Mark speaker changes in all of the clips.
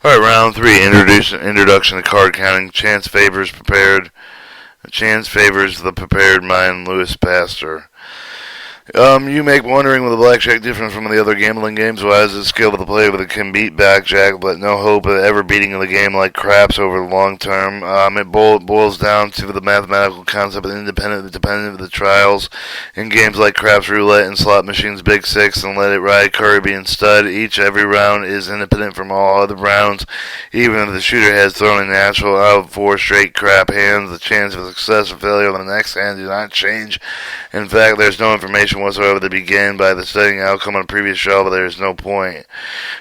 Speaker 1: Alright, round three. Introduction to card counting. Chance favors the prepared mind. Lewis Pastor. You may be wondering with the blackjack different from the other gambling games. Why is it skill of the player that can beat blackjack, but no hope of ever beating the game like craps over the long term? It boils down to the mathematical concept of dependent of the trials in games like craps, roulette, and slot machines, Big Six, and Let It Ride, Kirby, and Stud. Every round is independent from all other rounds. Even if the shooter has thrown a natural out of four straight crap hands, the chance of success or failure on the next hand do not change. In fact, there's no information whatsoever to begin by the studying outcome on a previous show, but there is no point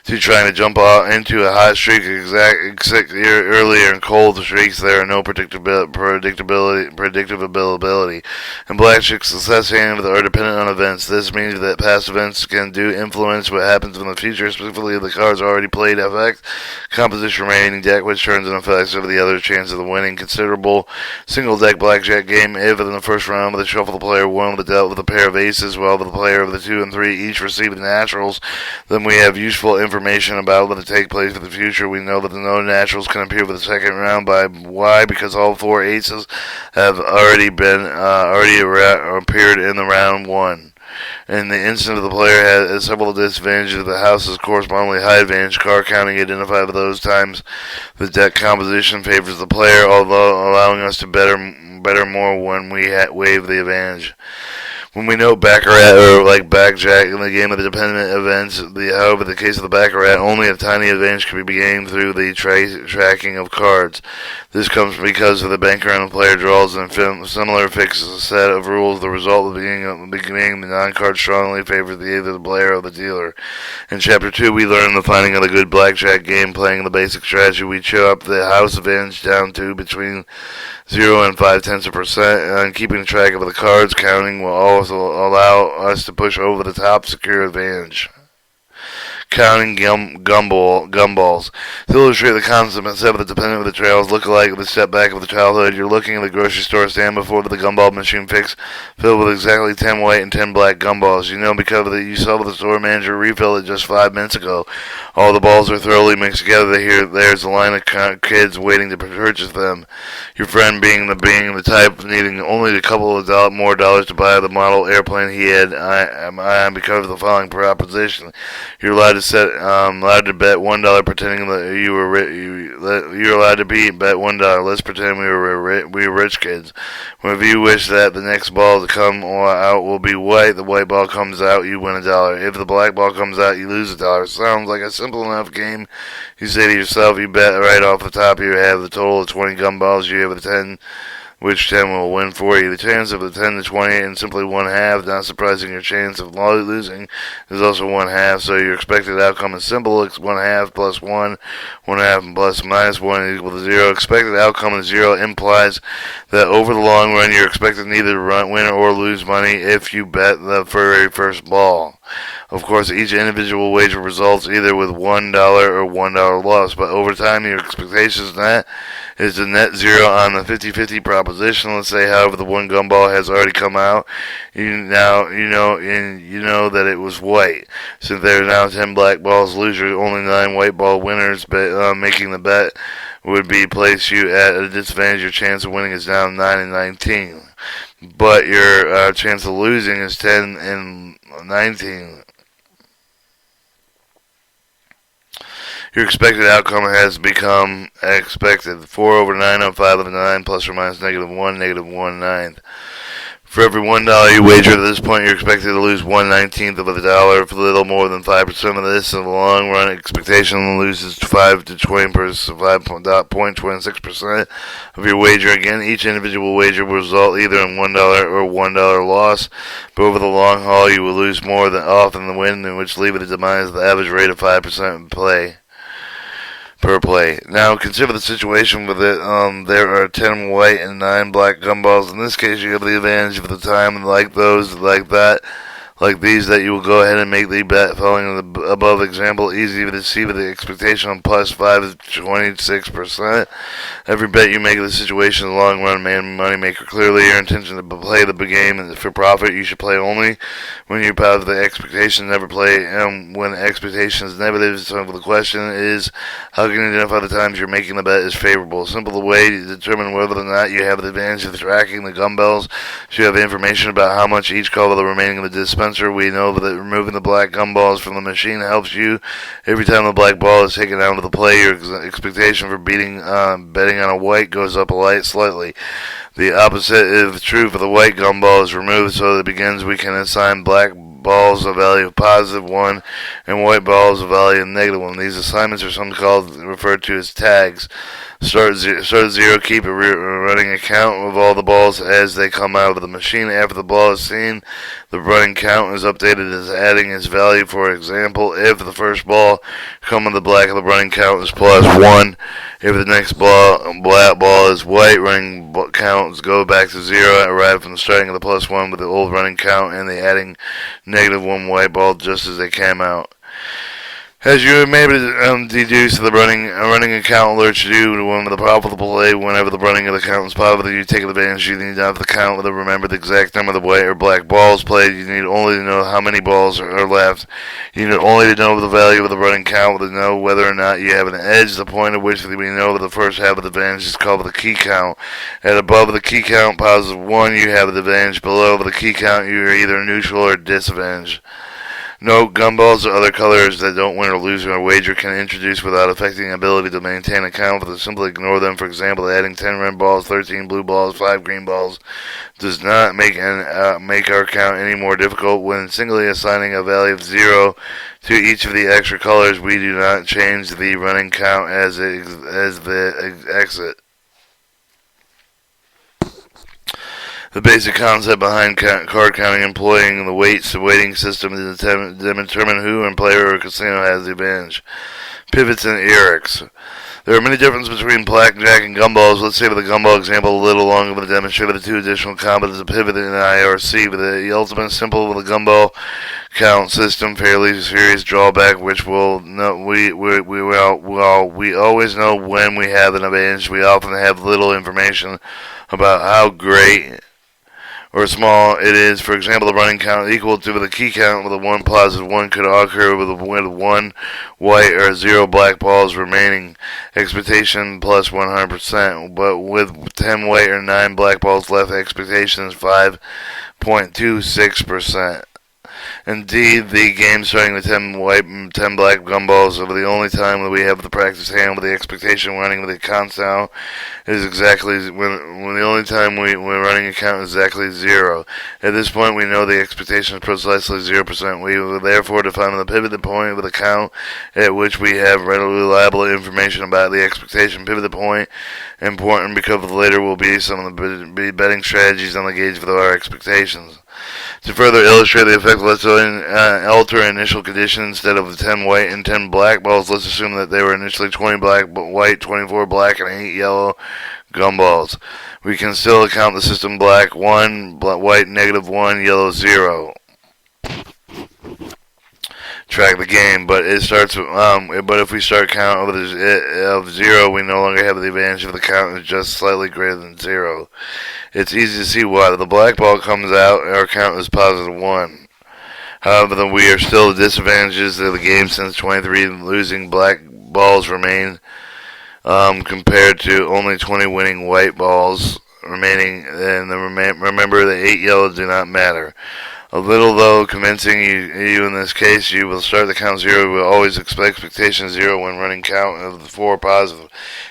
Speaker 1: to trying to jump out into a hot streak earlier in cold streaks. There are no predictability. And blackjack success hands are dependent on events. This means that past events can do influence what happens in the future, specifically if the cards already played affect composition remaining deck, which turns in effects over the other chances of winning. Considerable single deck blackjack game if in the first round with a shuffle the player one with a dealt with a pair of aces, while the player of the 2 and 3 each receive the naturals. Then we have useful information about what to take place in the future. We know that the no naturals can appear for the second round. Why? Because all 4 aces have already appeared in the round 1. In the instant of the player has several disadvantages, the house's correspondingly high advantage. Card counting identified by those times the deck composition favors the player, although allowing us to better more when we waive the advantage. When we know Baccarat or like Blackjack in the game of the dependent events, however, the case of the Baccarat, only a tiny advantage can be gained through the tracking of cards. This comes because of the banker and the player draws and similar fixes a set of rules. The result of the beginning, the non-card strongly favors either the player or the dealer. In Chapter 2, we learn the finding of the good blackjack game, playing the basic strategy. We chop the house advantage down to between 0 and 0.5%, and keeping track of the cards counting will also allow us to push over the top secure advantage. Counting gumballs. To illustrate the concept, instead of the dependent of the trails look like the step back of the childhood, you're looking at the grocery store stand before the gumball machine filled with exactly 10 white and 10 black gumballs. You know because you saw the store manager refill it just 5 minutes ago. All the balls are thoroughly mixed together. There's a line of kids waiting to purchase them. Your friend being the type needing only a couple of more dollars to buy the model airplane he had because of the following proposition. You're allowed to bet $1 pretending that you're allowed to bet $1. Let's pretend we were rich kids. If you wish that the next ball to come out will be white, the white ball comes out, you win $1. If the black ball comes out, you lose $1. Sounds like a simple enough game. You say to yourself, you bet right off the top. You have the total of 20 gumballs. You have the 10. Which 10 will win for you. The chance of the 10 to 20 and simply 1/2, not surprising, your chance of losing is also 1/2, so your expected outcome is simple. It's 1/2 plus 1, 1/2 plus minus 1 equal to 0. Expected outcome of 0 implies that over the long run you're expected neither to win or lose money if you bet the very first ball. Of course, each individual wager results either with $1 or $1 loss, but over time your expectations net is the net 0 on the 50-50 proposition. Let's say, however, the one gumball has already come out. You know that it was white. Since there are now 10 black balls losers, only 9 white ball winners, but making the bet would be place you at a disadvantage. Your chance of winning is now 9 and 19. But your chance of losing is 10 and 19. Your expected outcome has become expected. 4 over 9 on 5 over 9, plus or minus -1, -1/9. For every $1 you wager at this point, you're expected to lose 1/19 of a dollar. For little more than 5% of this, in the long run, expectation loses 5.26% of your wager. Again, each individual wager will result either in $1 or $1 loss, but over the long haul, you will lose more than often than win, in which leave it to demise the average rate of 5% per play. Now consider the situation with it. There are 10 white and 9 black gumballs. In this case, you have the advantage of the time, and like that, like these that you will go ahead and make the bet following the above example easy to see with the expectation on plus 5 is 26%. Every bet you make in the situation in the long run money maker. Clearly your intention to play the game and for profit. You should play only when you're positive the expectation, never play when the expectation is negative. So the question is, how can you identify the times you're making the bet is favorable? Simple way to determine whether or not you have the advantage of tracking the gumballs. So you have information about how much each call of the remaining of the dispenser. We know that removing the black gumballs from the machine helps you. Every time the black ball is taken out of the play, your expectation for betting on a white goes up slightly. The opposite is true for the white gumball is removed, so that it begins we can assign black balls a value of positive 1 and white balls a value of negative 1. These assignments are sometimes referred to as tags. Start at 0, keep a running account of all the balls as they come out of the machine. After the ball is seen, the running count is updated as adding its value. For example, if the first ball coming to the black, the running count is plus 1. If the next black ball is white, running counts go back to 0, arrive from the starting of the plus 1 with the old running count and the adding negative 1 white ball just as they came out. As you may deduce, the running account alerts you when the profitable play. Whenever the running of the account is positive, you take advantage. You need not the count to remember the exact number of the white or black balls played. You need only to know how many balls are left. You need only to know the value of the running count to know whether or not you have an edge. The point at which we know the first half of the advantage is called the key count. At above the key count, positive 1, you have the advantage. Below the key count, you are either neutral or disadvantaged. No gumballs or other colors that don't win or lose in a wager can introduce without affecting the ability to maintain a count. But to simply ignore them, for example, adding 10 red balls, 13 blue balls, 5 green balls, does not make our count any more difficult. When singly assigning a value of 0 to each of the extra colors, we do not change the running count as the exit. The basic concept behind card counting employing the weighting system to determine who in player or casino has the advantage. Pivots and Erics. There are many differences between blackjack and gumballs. Let's say for the gumball example a little longer to demonstrate the two additional combos of pivot and IRC. With the ultimate simple with the gumball count system, fairly serious drawback, which we always know when we have an advantage. We often have little information about how great or small it is. For example, the running count equal to the key count with a 1 positive 1 could occur with 1 white or 0 black balls remaining. Expectation plus 100%, but with 10 white or 9 black balls left, expectation is 5.26%. Indeed, the game starting with 10 white and 10 black gumballs over the only time that we have the practice hand with the expectation running with the count now is exactly when the only time we're running a count is exactly 0. At this point, we know the expectation is precisely 0%. We will therefore define the pivot point with a count at which we have reliable information about the expectation. Pivot point important because later will be some of the betting strategies on the gauge for our expectations. To further illustrate the effect, let's alter initial condition. Instead of 10 white and 10 black balls, let's assume that they were initially 20 white, 24 black, and 8 yellow gumballs. We can still account the system black 1, white negative 1, yellow 0. Track the game, but it starts. But if we start count of 0, we no longer have the advantage of the count is just slightly greater than 0. It's easy to see why. The black ball comes out, our count is positive 1. However, we are still the disadvantages of the game since 23 losing black balls remain compared to only 20 winning white balls remaining. And remember, the 8 yellow do not matter. A little, though, convincing you in this case, you will start the count 0. You will always expect expectation 0 when running count of the 4 positive,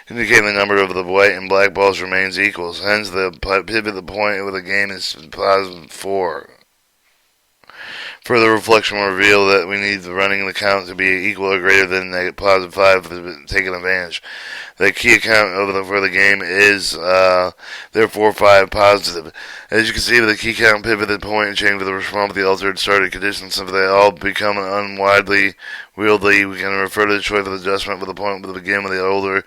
Speaker 1: indicating the number of the white and black balls remains equals. Hence, the pivot point of the game is positive 4. Further reflection will reveal that we need the running of the count to be equal or greater than positive 5 for taking advantage. The key account for the game is therefore 5 positive. As you can see, with the key count pivot point and change with the response to the altered started conditions, if they all become unwidely wieldy, we can refer to the choice of adjustment with the point with the begin with the older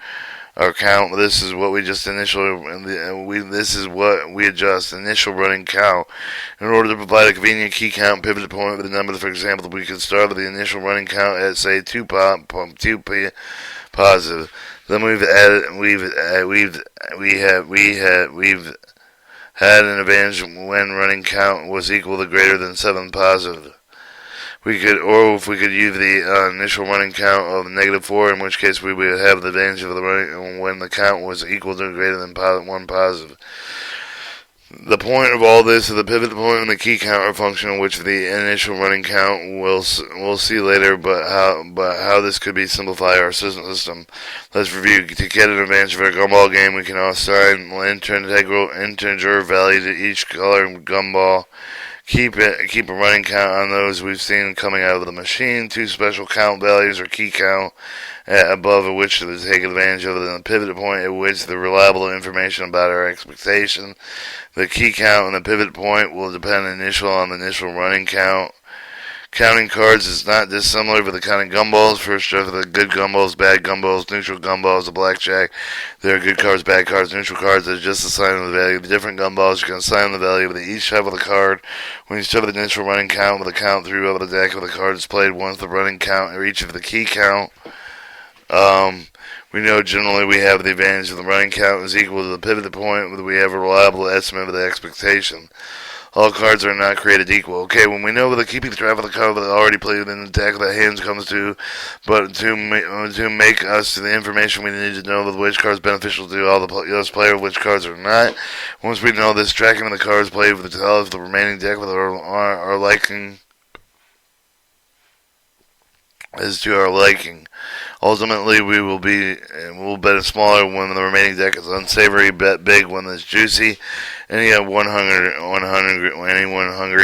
Speaker 1: our count. This is what we just this is what we adjust initial running count in order to provide a convenient key count pivot point with a number. For example, we could start with the initial running count at say 2 positive. Then we've had an advantage when running count was equal to greater than 7 positive. If we could use the initial running count of -4, in which case we would have the advantage of the running when the count was equal to greater than 1 positive. The point of all this is the pivot point and the key counter function, which the initial running count we'll see later, but how this could be simplify our system. Let's review. To get an advantage of our gumball game, we can assign integer value to each color gumball. Keep a running count on those we've seen coming out of the machine. 2 special count values or key count above which to take advantage of the pivot point at which the reliable information about our expectation. The key count and the pivot point will depend on the initial running count. Counting cards is not dissimilar for the counting gumballs. First, for the good gumballs, bad gumballs, neutral gumballs, the blackjack. There are good cards, bad cards, neutral cards. There's just assigning the value of the different gumballs. You can assign the value of each shuffle of the card. When you shuffle the initial running count with the count through over the deck of the card is played once the running count or each of the key count. We know generally we have the advantage of the running count is equal to the pivot point, whether we have a reliable estimate of the expectation. All cards are not created equal. Okay, when we know that keeping track of the card that already played in the deck that hands comes to, but to make us the information we need to know which cards beneficial to all those players, which cards are not. Once we know this, tracking of the cards played with the remaining deck with our liking is to our liking. Ultimately, we'll bet smaller when the remaining deck is unsavory, bet big when it's juicy. Anyone hungry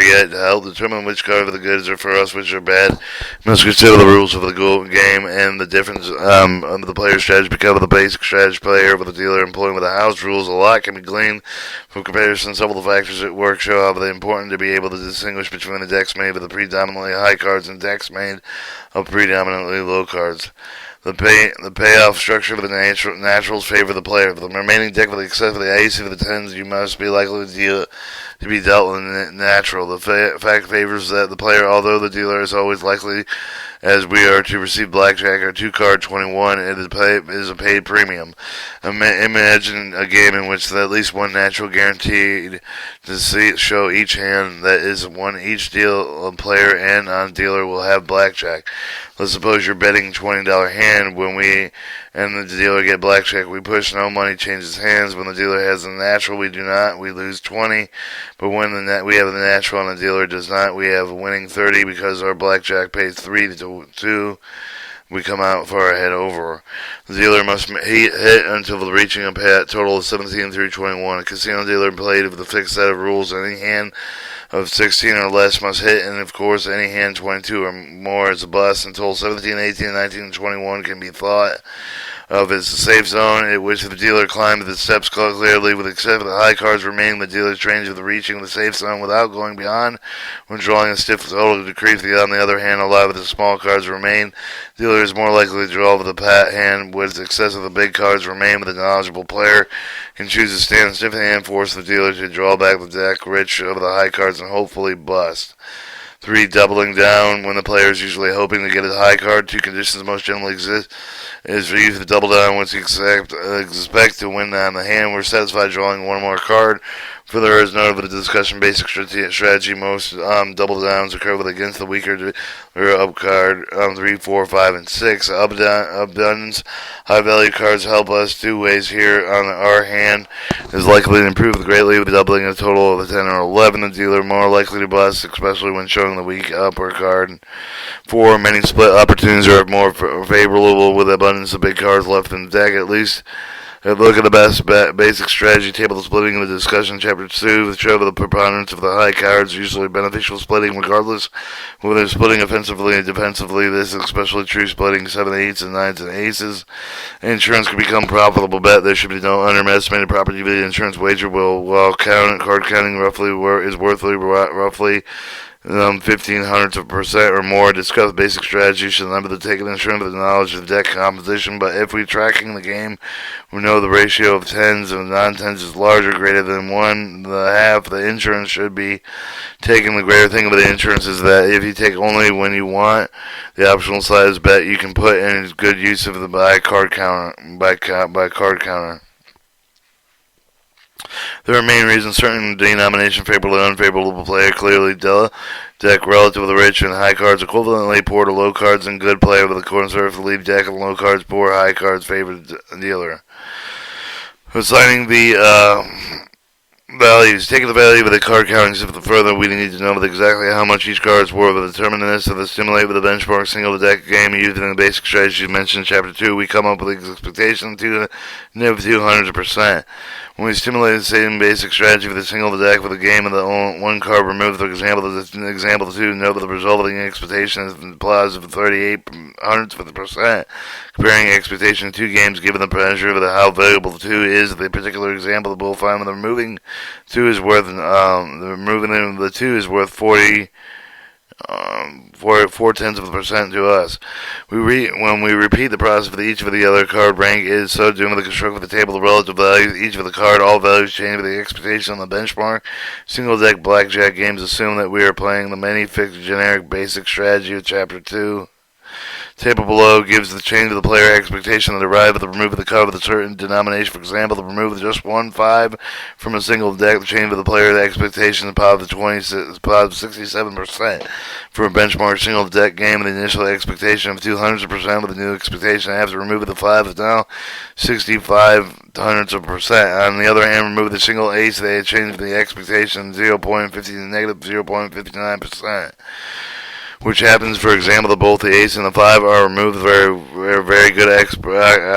Speaker 1: yet to help determine which card of the goods are for us, which are bad. Must consider the rules of the game and the difference of the player's strategy because of the basic strategy player with the dealer employing with the house rules. A lot can be gleaned from comparison. Several of the factors at work show how they're important to be able to distinguish between the decks made with the predominantly high cards and decks made of predominantly low cards. The payoff structure of the naturals favor the player. For the remaining deck, with the except for the ace of the tens, you must be likely to be dealt with natural. The fact favors that the player, although the dealer is always likely, as we are to receive blackjack or 2-card 21, it is a paid premium. Imagine a game in which at least one natural guaranteed to show each hand that is one each player and non-dealer will have blackjack. Let's suppose you're betting $20 hand when we and the dealer get blackjack. We push no money changes hands. When the dealer has the natural, we do not. We lose 20. But when we have the natural and the dealer does not, we have a winning 30 because our blackjack pays 3 to 2. We come out far ahead over. The dealer must hit until reaching a total of 17 through 21. A casino dealer played with a fixed set of rules. Any hand of 16 or less must hit, and of course any hand 22 or more is a bust until 17, 18, 19, and 21 can be thought of as a safe zone at which the dealer climbs the steps clearly, with except for the high cards remaining the dealer's range of the reaching the safe zone without going beyond. When drawing a stiff total decrease, on the other hand, allowed with the small cards remain. The dealer is more likely to draw with the pat hand, with excess of the big cards remain. With a knowledgeable player can choose to stand stiff hand, force the dealer to draw back the deck rich of the high cards and hopefully bust. 3. Doubling down. When the player is usually hoping to get a high card, 2 conditions most generally exist is for you to double down once you expect to win on the hand. We're satisfied drawing one more card. Further, as noted with the discussion basic strategy, most double downs occur with against the weaker or up card 3, 4, 5, and 6. Abundance high value cards help us 2 ways here. On our hand is likely to improve greatly with doubling a total of 10 or 11. The dealer more likely to bust, especially when showing the weak upper card. 4. Many split opportunities are more favorable with abundance of big cards left in the deck. At least look at the best basic strategy table splitting in the discussion, chapter 2, the show of the preponderance of the high cards, usually beneficial splitting regardless whether splitting offensively and defensively. This is especially true splitting 7, 8s, and 9s and aces. Insurance can become a profitable bet. There should be no underestimated property value insurance wager while card counting is roughly 0.15% or more. Discuss basic strategy. You should remember to take an insurance with the knowledge of the deck composition. But if we're tracking the game, we know the ratio of tens and non-tens is larger, greater than 1/2. The insurance should be taken. The greater thing about the insurance is that if you take only when you want, the optional size bet you can put in is good use of the by card counter. There are main reasons certain denomination favorable and unfavorable play clearly deck relative to the rich and high cards, equivalently poor to low cards, and good play with the conservatively deck and low cards, poor high cards favored dealer. Assigning the values. Taking the value of the card counting step further, we need to know exactly how much each card is worth. To determine this, of the stimulate with a benchmark single deck game using the basic strategy mentioned in Chapter 2, we come up with an expectation to -200%. When we stimulate the same basic strategy for the single deck with a game of the one card removed, for example, example 2, note that the resulting expectation is applies of 38%. Comparing expectation of 2 games given the pressure of how valuable the 2 is, the particular example we'll find when the removing 2 is worth removing the 2 is worth 0.4% to us. When we repeat the process for each of the other card rank is so doing with the construct of the table, the relative values of each of the card, all values change with the expectation on the benchmark. Single deck blackjack games assume that we are playing the many fixed generic basic strategy of Chapter 2. Table below gives the change of the player expectation that arrive at the remove of the card with a certain denomination. For example, the remove of just 1 5 from a single deck, the change of the player expectation is positive 67%. For a benchmark single deck game, the initial expectation of 200% with the new expectation after remove of the 5 is now 65%. On the other hand, remove the single ace, they change the expectation 0.50 to negative 0.59%. Which happens, for example, that both the ace and the 5 are removed. Very good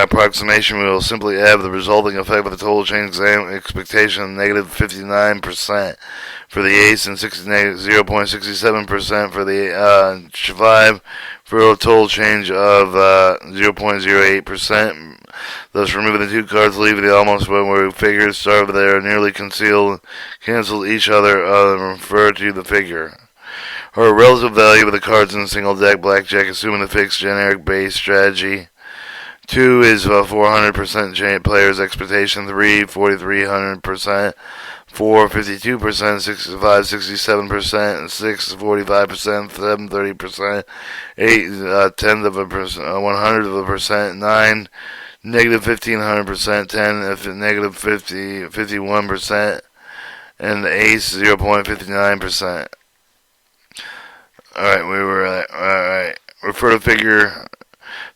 Speaker 1: approximation. We will simply have the resulting effect of the total change expectation of -59% for the ace and 0.67% for the 5, for a total change of 0.08%. Thus, removing the 2 cards, leaving the almost where figures start with they are nearly cancel each other and refer to the figure. Or relative value of the cards in a single deck blackjack, assuming the fixed generic base strategy. 2 is 400% player's expectation, 3 4,300%, 4 52%, 5 67%, 6 45%, 7 30%, 8 100%, 9 -1,500%, 10 51%, and the ace 0.59%. Alright, we were alright. Refer to figure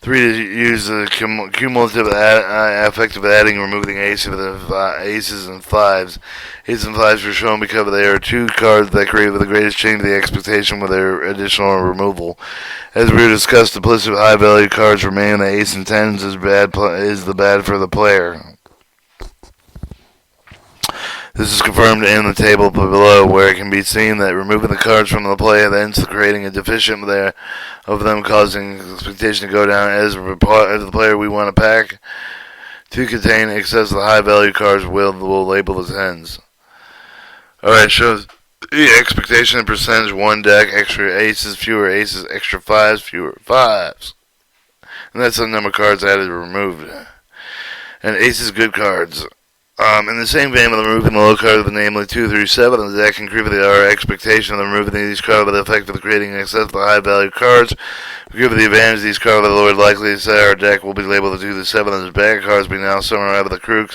Speaker 1: 3 to use the cumulative effect of adding and removing aces and 5s. Aces and 5s are shown because they are 2 cards that create with the greatest change of the expectation with their additional removal. As we discussed, the list of high value cards remain. The ace and 10s is the bad for the player. This is confirmed in the table below, where it can be seen that removing the cards from the play ends creating a deficient there of them, causing expectation to go down. As the player we want to pack to contain excess of the high value cards will label the 10s. Alright, shows the expectation and percentage: 1 deck, extra aces, fewer aces, extra 5s, fewer 5s. And that's the number of cards added or removed. And aces, good cards. In the same vein, with removing the low card, namely 2 through 7, the deck can create our expectation of removing these cards with the effect of creating excess of the high value cards. We give the advantage of these cards with the lower likely to say our deck will be labeled to 2 to 7 as bad cards. We now summarize with the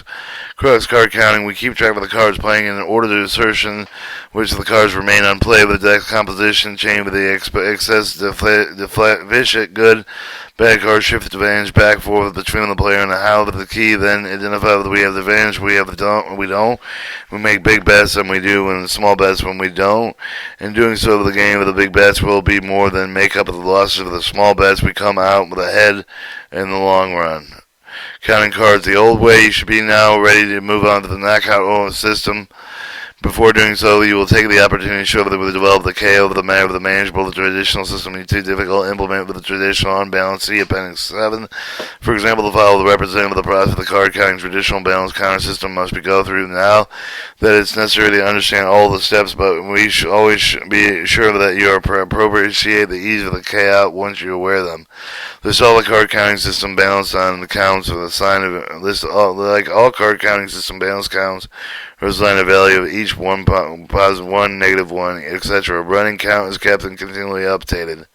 Speaker 1: crux card counting. We keep track of the cards playing in order to assertion which of the cards remain unplayed with the deck composition chain with the excess deficient good bad cards shift advantage back and forth between the player and the how of the key. Then identify whether we have the advantage, we don't. We make big bets and we do, and small bets when we don't. In doing so, the game of the big bets will be more than make up of the losses of the small bets. We come out with a head in the long run. Counting cards the old way. You should be now ready to move on to the knockout system. Before doing so, you will take the opportunity to show that we develop the KO of the manageable. The traditional system is too difficult to implement with the traditional unbalanced. See Appendix 7 For example, to follow the representative of the process of the card counting traditional balance counter system must be go through now that it's necessary to understand all the steps, but we should always be sure that you appreciate the ease of the chaos once you're aware of them. List all the card counting system balance on the counts with a sign of list all, like all card counting system balance counts or assign a value of each one, positive one, negative one, etc. Running count is kept and continually updated.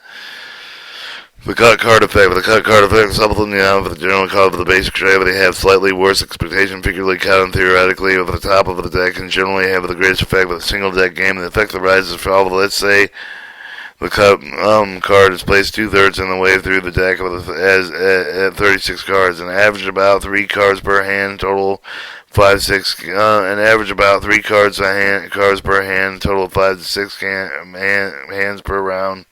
Speaker 1: The cut card effect. The cut card effect supplement the out of the general card of the basic strategy have slightly worse expectation figuratively counted theoretically over the top of the deck and generally have the greatest effect with a single deck game. The effect arises from, let's say, the cut card is placed 2/3 in the way through the deck at 36 cards, an average about 3 cards per hand, total 5-6. An average about 3 cards per hand, total 5 to 6 hands per round.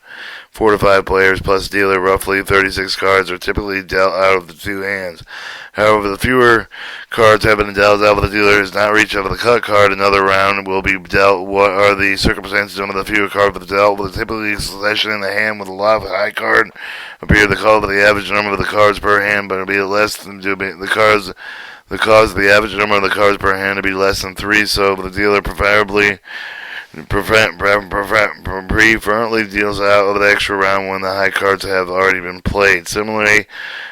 Speaker 1: 4 to 5 players plus dealer, roughly 36 cards are typically dealt out of the 2 hands. However, the fewer cards have been dealt out of the dealer is not reached out of the cut card. Another round will be dealt. What are the circumstances under the fewer cards with the dealt? With typically succession in the hand with a lot of high card appear the call of the average number of the cards per hand, but it'll be less than the cards. The cause of the average number of the cards per hand to be less than 3, so the dealer preferably deals out of the extra round when the high cards have already been played. Similarly,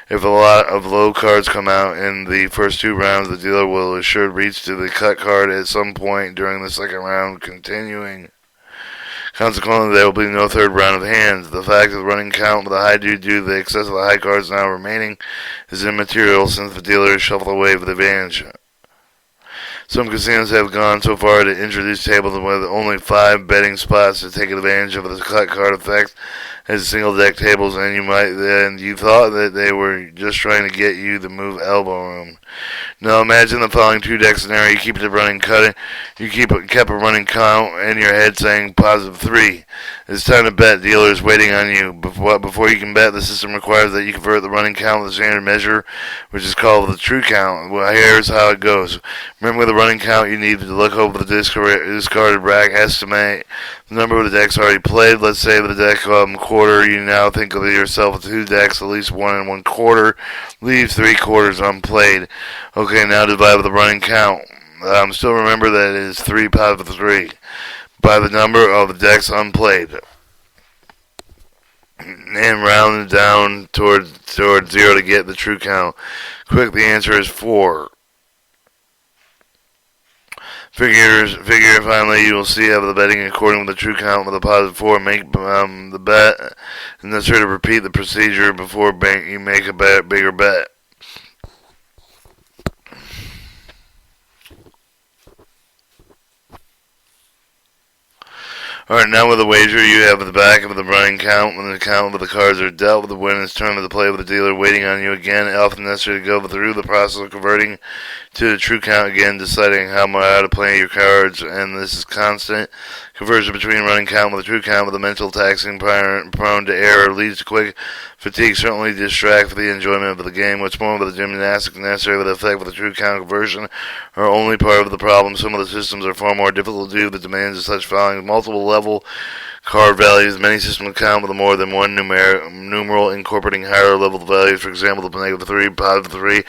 Speaker 1: if a lot of low cards come out in the first 2 rounds, the dealer will assured reach to the cut card at some point during the second round, continuing. Consequently, there will be no third round of hands. The fact of the running count with a high due to the excess of the high cards now remaining is immaterial since the dealer is shuffled away with advantage. Some casinos have gone so far to introduce tables with only 5 betting spots to take advantage of the cut card effect as single deck tables, and you thought that they were just trying to get you to move elbow room. Now imagine the following 2 deck scenario. You kept a running count in your head saying positive 3. It's time to bet. Dealer is waiting on you. Before you can bet, the system requires that you convert the running count with a standard measure, which is called the true count. Well, here's how it goes. Remember, with the running count, you need to look over the discarded rack, estimate the number of the decks already played. Let's say with the deck quarter, you now think of yourself with 2 decks, at least 1 1/4, leave 3/4 unplayed. Okay, now divide by the running count. Still remember that it is 3 positive 3 by the number of the decks unplayed, and round it down towards 0 to get the true count. Quick, the answer is 4. Figure finally you will see how the betting according with the true count with a positive 4. Make the bet, and necessary to repeat the procedure before you make a bigger bet. Alright, now with the wager, you have the back of the running count. When the count of the cards are dealt with, the winner is turned to the play with the dealer waiting on you again. Often necessary to go through the process of converting to the true count again, deciding how to play your cards, and this is constant. Conversion between running count with the true count with the mental taxing prone to error leads to quick fatigue, certainly distract for the enjoyment of the game. What's more, with the gymnastics necessary with the effect with the true count conversion are only part of the problem. Some of the systems are far more difficult to do. The demands of such following multiple level card values. Many systems count with more than one numeral incorporating higher level values. For example, the negative 3, positive 3.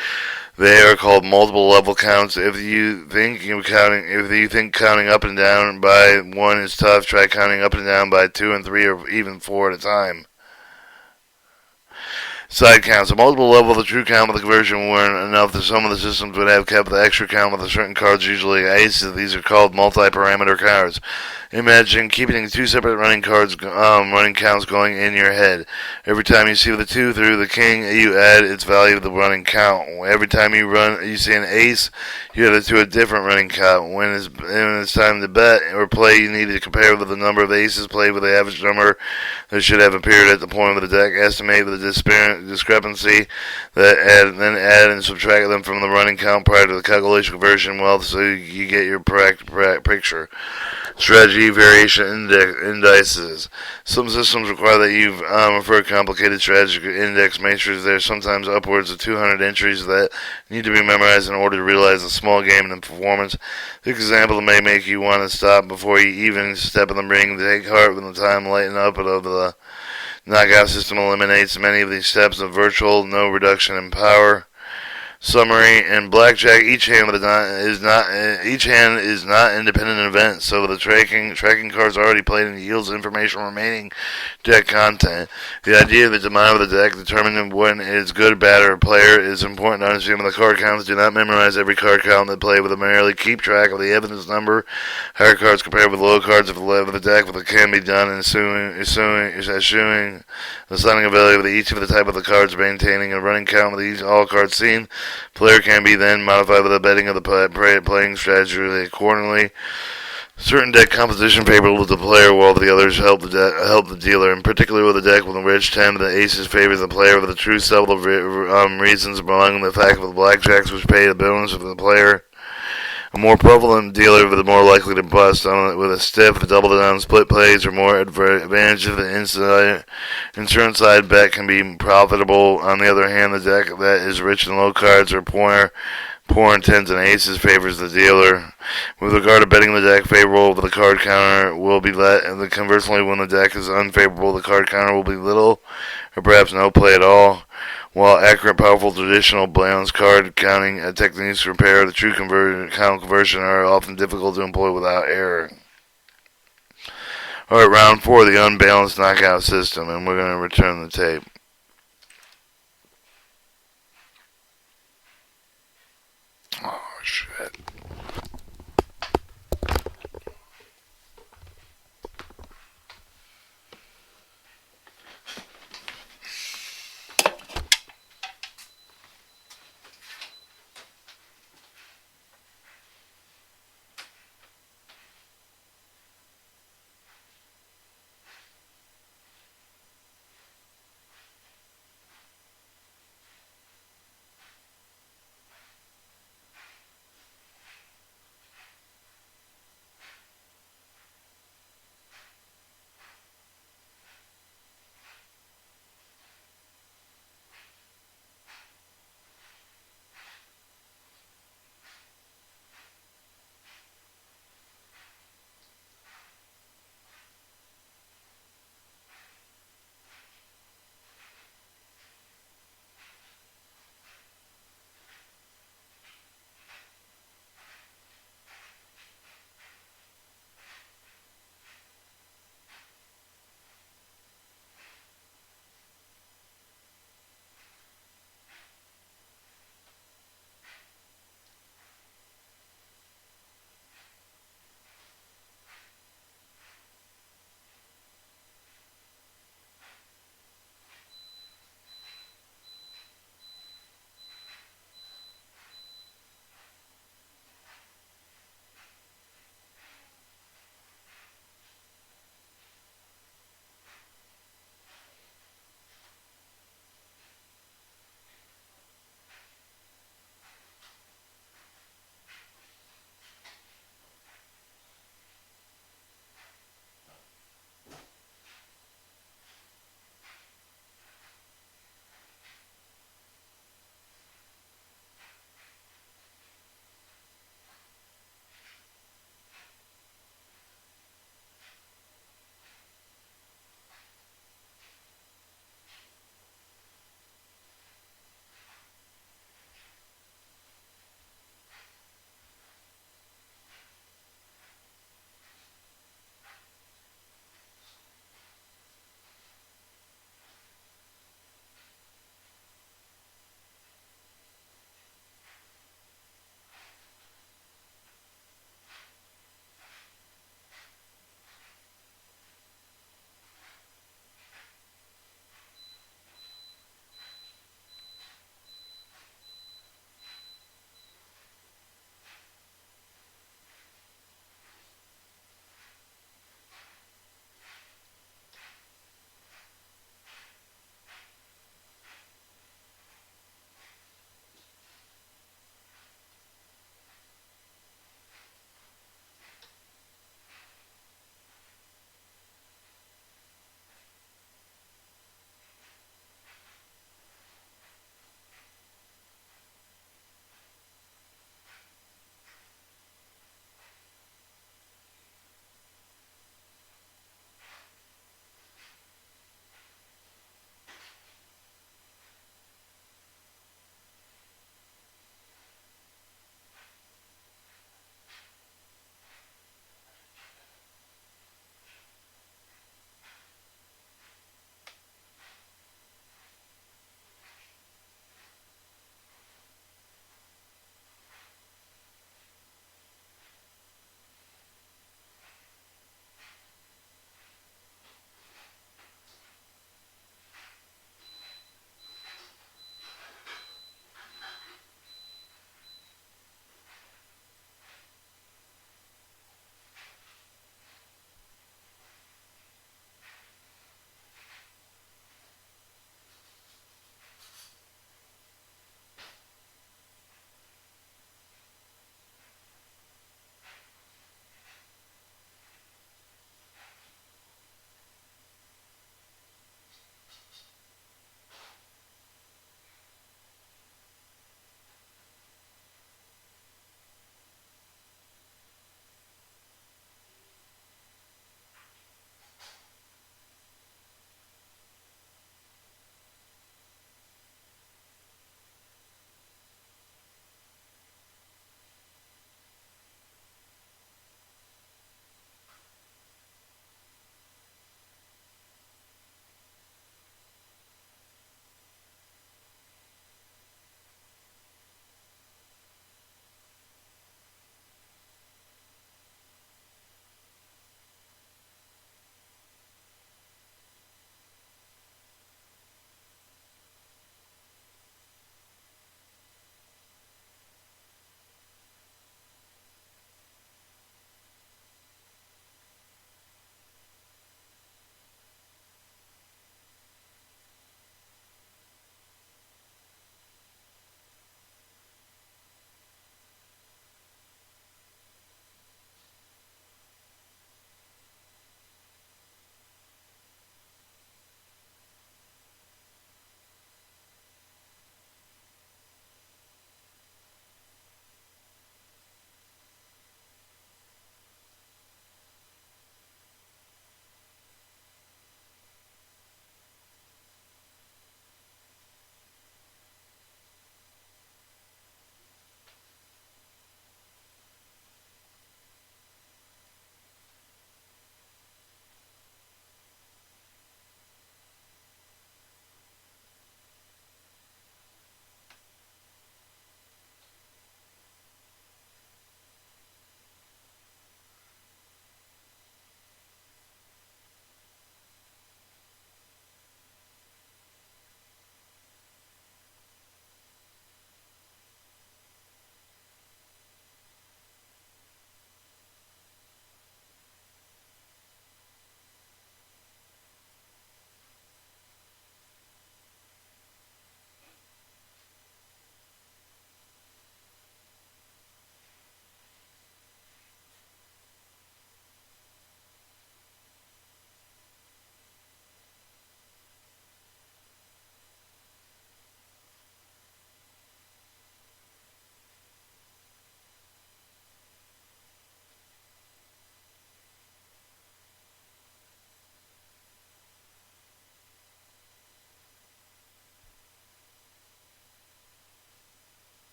Speaker 1: They are called multiple level counts. If you think counting up and down by 1 is tough, try counting up and down by 2 and 3 or even 4 at a time. Side counts. A multiple level of the true count with the conversion weren't enough that some of the systems would have kept the extra count with the certain cards, usually aces. These are called multi-parameter cards. Imagine keeping 2 separate running counts going in your head. Every time you see the 2 through the king, you add its value to the running count. Every time you see an ace, you add it to a different running count. When it's time to bet or play, you need to compare with the number of aces played with the average number that should have appeared at the point of the deck. Estimate the discrepancy, then add and subtract them from the running count prior to the calculation conversion. Well, so you get your picture. Strategy variation indices. Some systems require that you refer a complicated strategy index matrix. There are sometimes upwards of 200 entries that need to be memorized in order to realize a small game in performance. This example may make you want to stop before you even step in the ring. Take heart when the time lighten up of the Knockout system eliminates many of these steps of virtual no reduction in power. Summary: in Blackjack, each hand is not independent event, so the tracking cards already played and yields information remaining deck content. The idea of the demand of the deck determining when it is good, bad, or player is important to understand. When the card counts, do not memorize every card count that play, but merely keep track of the evidence number. Higher cards compared with lower cards of the deck, but it can be done in eschewing the assigning a value of each of the type of the cards, maintaining a running count with each all cards seen. Player can be then modified with the betting of the playing strategy accordingly. Certain deck composition favorable to the player, while the others help the dealer. In particular, with a deck with a rich 10, the aces favors the player with the true several reasons, among the fact of the blackjacks, which pay the bonus of the player. A more prevalent dealer with more likely to bust on it with a stiff, double down, split plays, or more advantage of the insurance side bet can be profitable. On the other hand, the deck that is rich in low cards or poor in tens and aces favors the dealer. With regard to betting the deck favorable, the card counter will be let, and conversely, when the deck is unfavorable, the card counter will be little or perhaps no play at all. While accurate, powerful, traditional balanced card counting techniques to repair the true count conversion are often difficult to employ without error. Alright, round 4, the unbalanced knockout system, and we're going to return the tape. Oh, shit.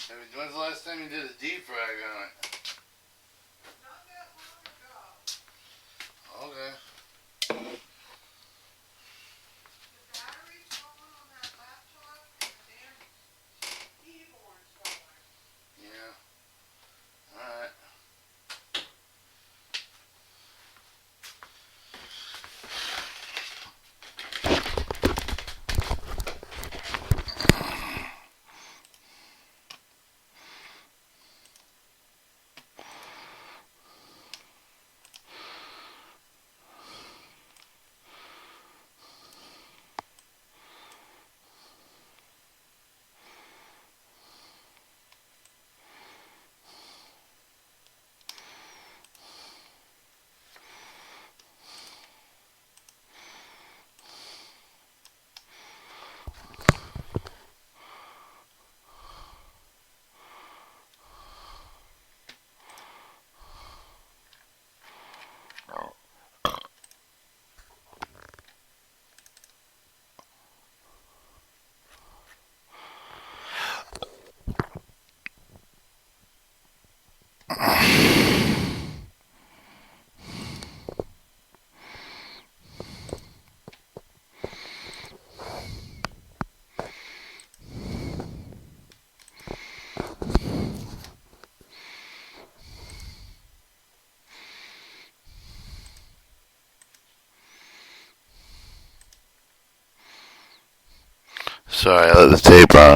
Speaker 1: When's the last time you did a deep frag on it?
Speaker 2: Not that long ago.
Speaker 1: Okay.
Speaker 2: The battery's going on that laptop and the damn keyboard's going.
Speaker 1: Yeah. Alright. Sorry, I let the tape on.